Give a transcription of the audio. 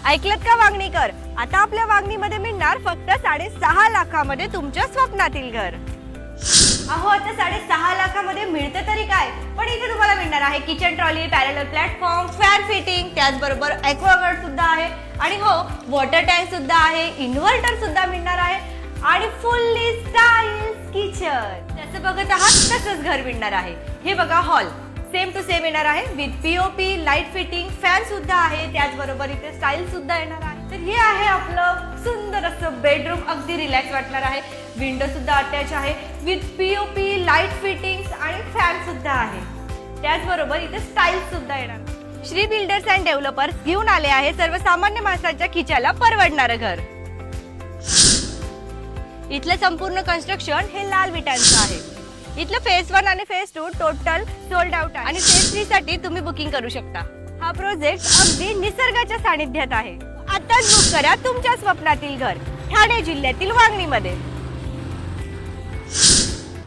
ऐकलत का वांगणीकर? आता आपल्या वांगणीमध्ये मिळणार फक्त 6.5 लाखामध्ये तुमच्या स्वप्नातील घर। अहो आता 6.5 लाखामध्ये मिळतं तरी काय, पण इथे तुम्हाला मिळणार आहे kitchen trolley, parallel platform, fan fitting, त्याचबरोबर ॲक्वागार्ड सुद्धा आहे आणि हो वॉटर टँक सुद्धा आहे, इन्व्हर्टर सुद्धा मिळणार आहे आणि फुल्ली स्टाइल्स किचन। जसं बघत आहात तसंच घर मिळणार आहे। हे बघा हॉल सेम टू सेम येणार आहे with POP, light fitting, fan सुद्धा आहे, त्याचबरोबर इथे स्टाईल सुद्धा येणार आहे। तर हे आहे आपलं सुंदर असं बेडरूम, अगदी रिलॅक्स वाटणार आहे। विंडो सुद्धा अटॅच आहे विथ पीओपी, लाईट फिटिंग्स आणि फॅन सुद्धा आहे, त्याचबरोबर इथे स्टाईल सुद्धा येणार। श्री बिल्डर्स अँड डेव्हलपर्स घेऊन आले आहे सर्वसामान्य माणसाच्या खिच्याला परवडणारं घर। इथलं संपूर्ण कन्स्ट्रक्शन हे लाल विटांचं आहे। इथलं फेज 1 आणि फेज 2 टोटल सोल्ड आउट आहे आणि फेज 3 साठी तुम्ही बुकिंग करू शकता। हा प्रोजेक्ट अगदी निसर्गाच्या सानिध्यात आहे। आताच बुक करा तुमच्या स्वप्नातील घर ठाणे जिल्ह्यातील वांगणीमध्ये।